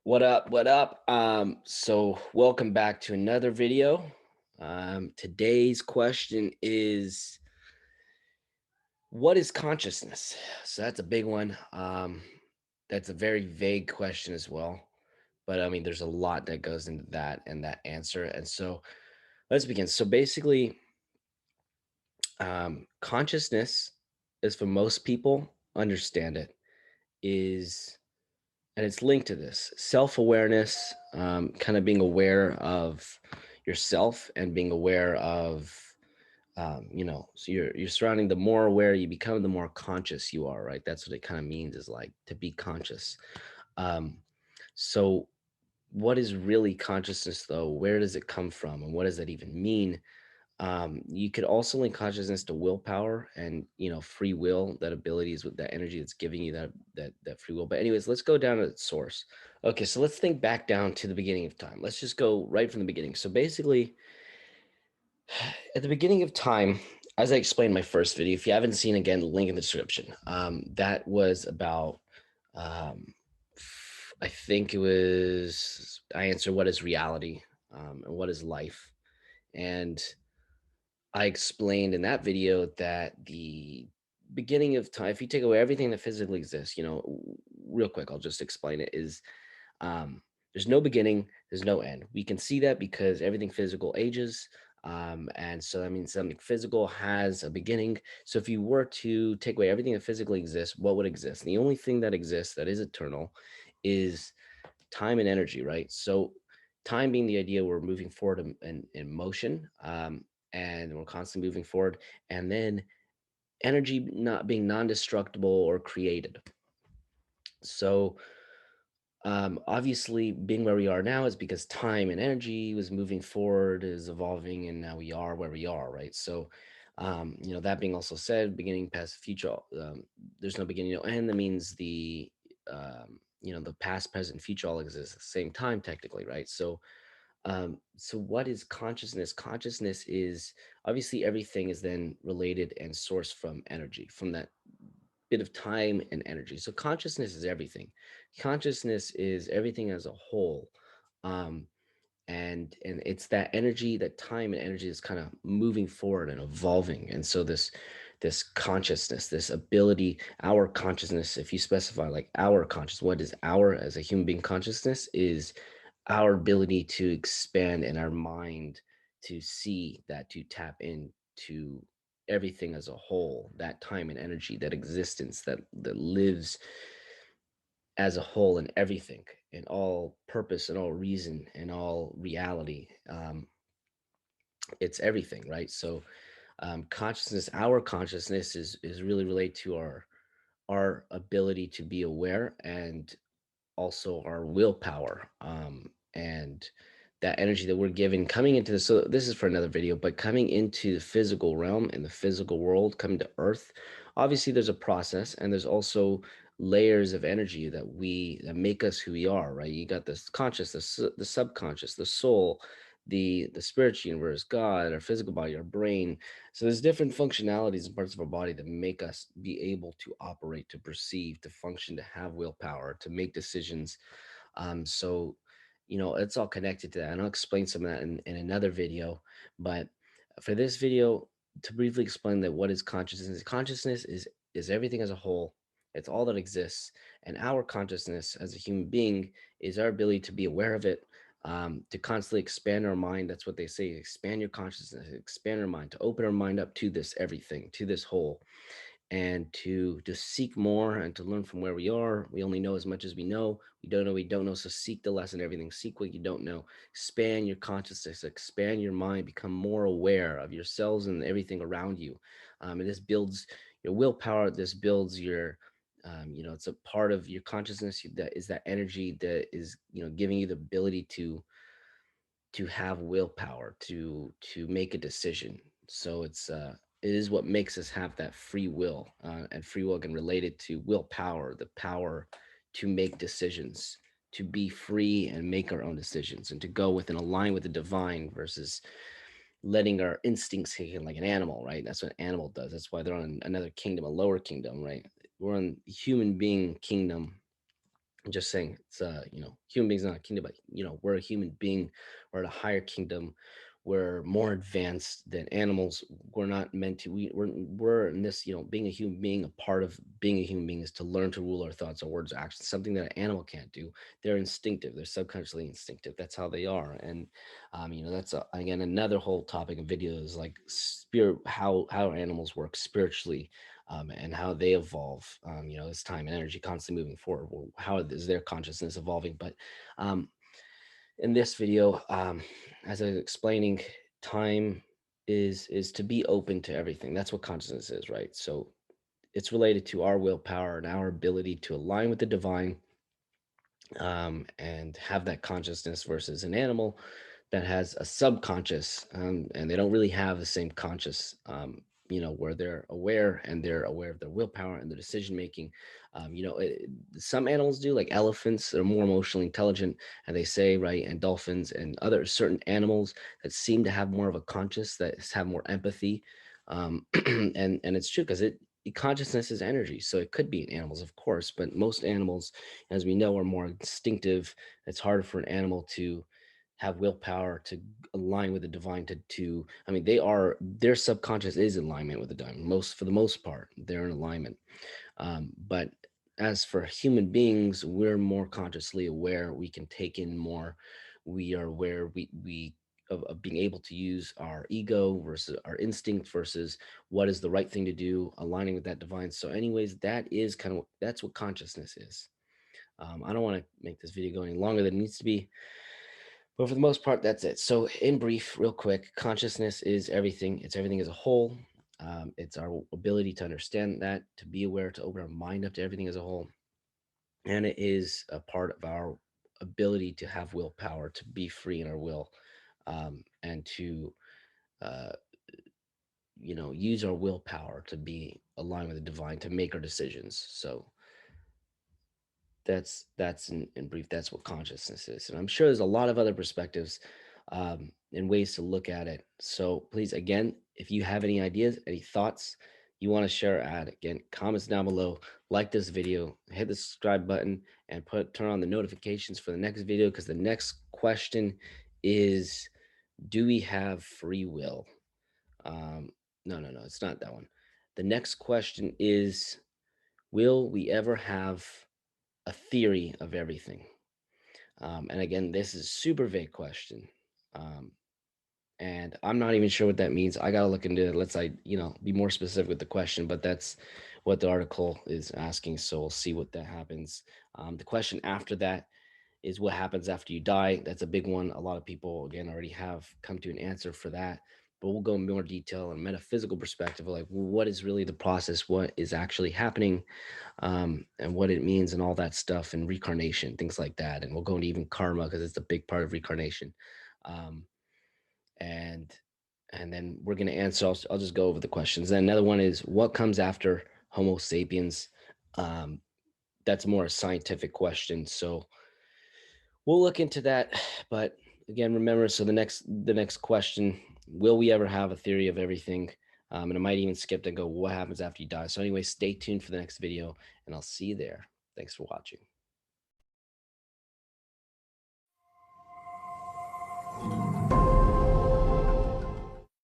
What up? What up? So welcome back to another video. Today's question is, what is consciousness? So that's a big one. That's a very vague question as well. But I mean, there's a lot that goes into that and that answer. And so let's begin. So basically, consciousness is for most people understand it is, and it's linked to this self-awareness, kind of being aware of yourself and being aware of so you're surrounding. The more aware you become, the more conscious you are, right? That's what it kind of means, is like to be conscious. Um so what is really consciousness, though? Where does it come from, and what does that even mean? You could also link consciousness to willpower and free will. That ability is with that energy that's giving you that free will. But anyways, let's go down to the source. Okay, so let's think back down to the beginning of time. Let's just go right from the beginning. So basically, at the beginning of time, as I explained in my first video, if you haven't seen, again, link in the description. That was about, I think it was, I answered what is reality, and what is life. And I explained in that video that the beginning of time, if you take away everything that physically exists, real quick, I'll just explain it, is um, there's no beginning, there's no end. We can see that because everything physical ages. And so that means something physical has a beginning. So if you were to take away everything that physically exists, what would exist? And the only thing that exists that is eternal is time and energy, right? So time being the idea we're moving forward in motion, and we're constantly moving forward, and then energy not being non-destructible or created. So obviously, being where we are now is because time and energy was moving forward, is evolving, and now we are where we are, right? So that being also said, beginning, past, future, there's no beginning, no end. That means the past, present, future all exist at the same time, technically, right? So what is consciousness? Consciousness is, obviously, everything is then related and sourced from energy, from that bit of time and energy. So consciousness is everything. Consciousness is everything as a whole. Um, and it's that energy, that time and energy is kind of moving forward and evolving. And so this consciousness, this ability, our consciousness, if you specify like our conscious, what is our as a human being consciousness, is our ability to expand in our mind, to see that, to tap into everything as a whole, that time and energy, that existence that lives as a whole in everything, in all purpose and all reason and all reality. It's everything, right? So consciousness, our consciousness, is really related to our ability to be aware, and also our willpower, and that energy that we're given coming into this. So this is for another video, but coming into the physical realm, in the physical world, coming to earth, obviously there's a process, and there's also layers of energy that make us who we are, right? You got this conscious, the subconscious, the soul, the spiritual universe, God, our physical body, our brain. So there's different functionalities and parts of our body that make us be able to operate, to perceive, to function, to have willpower, to make decisions. So it's all connected to that, and I'll explain some of that in another video. But for this video, to briefly explain that, what is consciousness? Consciousness is everything as a whole. It's all that exists. And our consciousness as a human being is our ability to be aware of it, to constantly expand our mind. That's what they say: expand your consciousness, expand our mind, to open our mind up to this everything, to this whole, and to seek more and to learn from where we are. We only know as much as we know. We don't know, we don't know. So seek the lesson, everything. Seek what you don't know. Expand your consciousness, expand your mind, become more aware of yourselves and everything around you. And this builds your willpower. This builds your it's a part of your consciousness that is that energy that is giving you the ability to have willpower, to make a decision. So it is what makes us have that free will, and free will can relate it to willpower, the power to make decisions, to be free and make our own decisions, and to go with and align with the divine, versus letting our instincts kick in like an animal, right? That's what an animal does. That's why they're on another kingdom, a lower kingdom, right? We're on human being kingdom, I'm just saying it's human beings not a kingdom, but we're a human being. We're at a higher kingdom. We're more advanced than animals. We're not meant to. We're in this. Being a human being. A part of being a human being is to learn to rule our thoughts, our words, our actions. Something that an animal can't do. They're instinctive. They're subconsciously instinctive. That's how they are. And that's again another whole topic of video is like spirit. How animals work spiritually, and how they evolve, as time and energy constantly moving forward. Well, how is their consciousness evolving? But um, in this video, as I was explaining, time is to be open to everything. That's what consciousness is, right? So it's related to our willpower and our ability to align with the divine, and have that consciousness versus an animal that has a subconscious, and they don't really have the same conscious, where they're aware and they're aware of their willpower and their decision making. Some animals do, like elephants, they're more emotionally intelligent, and they say, right, and dolphins and other certain animals that seem to have more of a conscious, that have more empathy. And it's true because consciousness is energy, so it could be in animals, of course, but most animals, as we know, are more instinctive. It's harder for an animal to have willpower to align with the divine. I mean, their subconscious is in alignment with the divine. For the most part, they're in alignment. But as for human beings, we're more consciously aware. We can take in more. We are aware. We of being able to use our ego versus our instinct versus what is the right thing to do, aligning with that divine. So, anyways, that's what consciousness is. I don't want to make this video go any longer than it needs to be, but for the most part, that's it. So, in brief, real quick, consciousness is everything. It's everything as a whole. It's our ability to understand that, to be aware, to open our mind up to everything as a whole. And it is a part of our ability to have willpower, to be free in our will, and to, uh, use our willpower to be aligned with the divine, to make our decisions. So, that's in brief, that's what consciousness is, and I'm sure there's a lot of other perspectives, and ways to look at it. So please, again, if you have any ideas, any thoughts you want to share, add, again, comments down below. Like this video, hit the subscribe button, and turn on the notifications for the next video, because the next question is, do we have free will? No, it's not that one. The next question is, will we ever have a theory of everything? And again, this is a super vague question. Um, and I'm not even sure what that means. I gotta look into it. Be more specific with the question, but that's what the article is asking. So we'll see what that happens. The question after that is, what happens after you die? That's a big one. A lot of people, again, already have come to an answer for that. But we'll go in more detail and metaphysical perspective of, like, well, what is really the process? What is actually happening, and what it means, and all that stuff, and reincarnation, things like that. And we'll go into even karma, because it's a big part of reincarnation. Um, and and then we're going to answer. I'll just go over the questions. Then another one is, what comes after Homo sapiens? Um, that's more a scientific question. So we'll look into that. But again, remember, so the next question, will we ever have a theory of everything? And I might even skip and go, what happens after you die? So anyway, stay tuned for the next video, and I'll see you there. Thanks for watching.